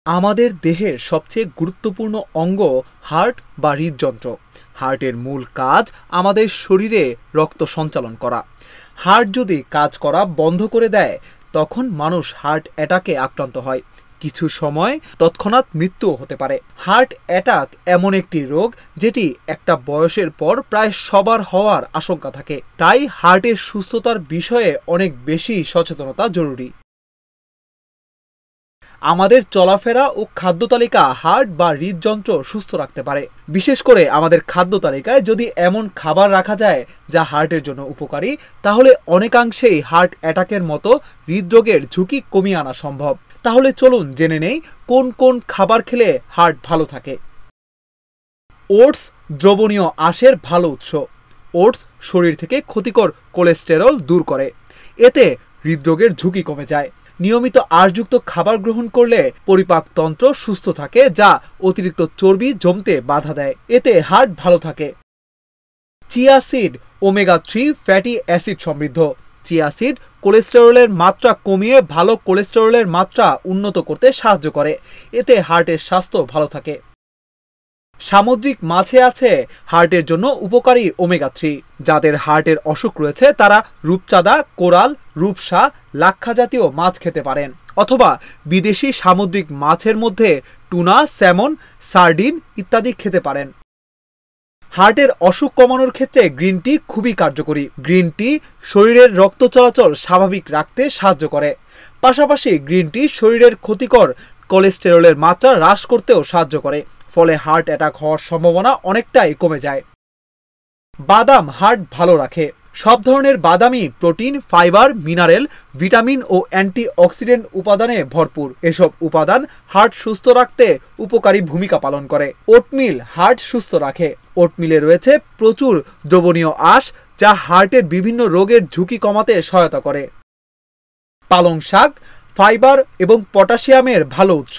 আমাদের দেহের সবচেয়ে গুরুত্বপূর্ণ অঙ্গ হার্ট বা হৃদযন্ত্র। হার্টের মূল কাজ আমাদের শরীরে রক্ত সঞ্চালন করা। হার্ট যদি কাজ করা বন্ধ করে দেয় তখন মানুষ হার্ট অ্যাটাকে আক্রান্ত হয়। কিছু সময় তৎক্ষণাৎ মৃত্যুও হতে পারে। হার্ট অ্যাটাক এমন একটি রোগ যেটি একটা বয়সের পর প্রায় সবার হওয়ার আশঙ্কা থাকে। তাই হার্টের সুস্থতার বিষয়ে অনেক বেশি সচেতনতা জরুরি। আমাদের চলাফেরা ও খাদ্য তালিকা হার্ট বা হৃদযন্ত্র সুস্থ রাখতে পারে। বিশেষ করে আমাদের খাদ্য তালিকায় যদি এমন খাবার রাখা যায় যা হার্টের জন্য উপকারী, তাহলে অনেকাংশেই হার্ট অ্যাটাকের মতো হৃদরোগের ঝুঁকি কমিয়ে আনা সম্ভব। তাহলে চলুন জেনে নেই কোন কোন খাবার খেলে হার্ট ভালো থাকে। ওটস দ্রবণীয় আঁশের ভালো উৎস। ওটস শরীর থেকে ক্ষতিকর কোলেস্টেরল দূর করে, এতে হৃদরোগের ঝুঁকি কমে যায়। নিয়মিত আঁশযুক্ত খাবার গ্রহণ করলে পরিপাকতন্ত্র সুস্থ থাকে, যা অতিরিক্ত চর্বি জমতে বাধা দেয়, এতে হার্ট ভালো থাকে। Chia seed omega 3 fatty acid সমৃদ্ধ। চিয়া সিড কোলেস্টেরলের মাত্রা কমিয়ে ভালো কোলেস্টেরলের মাত্রা উন্নত করতে সাহায্য করে, এতে হার্টের স্বাস্থ্য ভালো থাকে। সামুদ্রিক মাছে আছে হার্টের জন্য উপকারী ওমেগা 3। যাদের হার্টের অসুখ রয়েছে তারা রূপচাঁদা, কোরাল, রূপসা, লাক্ষা জাতীয় মাছ খেতে পারেন, অথবা বিদেশি সামুদ্রিক মাছের মধ্যে টুনা, স্যামন, সার্ডিন ইত্যাদি খেতে পারেন। হার্টের অসুখ কমানোর ক্ষেত্রে গ্রিন টি খুবই কার্যকরী। গ্রিন টি শরীরের রক্ত চলাচল স্বাভাবিক রাখতে সাহায্য করে। পাশাপাশি গ্রিন টি শরীরের ক্ষতিকর কোলেস্টেরলের মাত্রা হ্রাস করতেও সাহায্য করে, ফলে হার্ট অ্যাটাক হওয়ার সম্ভাবনা অনেকটাই কমে যায়। বাদাম হার্ট ভালো রাখে। সব ধরনের বাদামই প্রোটিন, ফাইবার, মিনারেল, ভিটামিন ও অ্যান্টিঅক্সিডেন্ট উপাদানে ভরপুর। এসব উপাদান হার্ট সুস্থ রাখতে উপকারী ভূমিকা পালন করে। ওটমিল হার্ট সুস্থ রাখে। ওটমিলে রয়েছে প্রচুর দ্রবণীয় আঁশ, যা হার্টের বিভিন্ন রোগের ঝুঁকি কমাতে সহায়তা করে। পালং শাক ফাইবার এবং পটাশিয়ামের ভালো উৎস।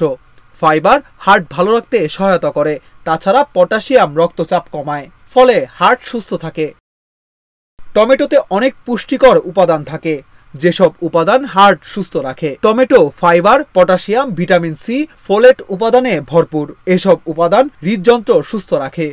ফাইবার হার্ট ভালো রাখতে সহায়তা করে, তাছাড়া পটাশিয়াম রক্তচাপ কমায়, ফলে হার্ট সুস্থ থাকে। টমেটোতে অনেক পুষ্টিকর উপাদান থাকে, যেসব উপাদান হার্ট সুস্থ রাখে। Tomato fibre, potassium, vitamin C, folate উপাদানে ভরপুর। এসব উপাদান হৃদযন্ত্র সুস্থ রাখে।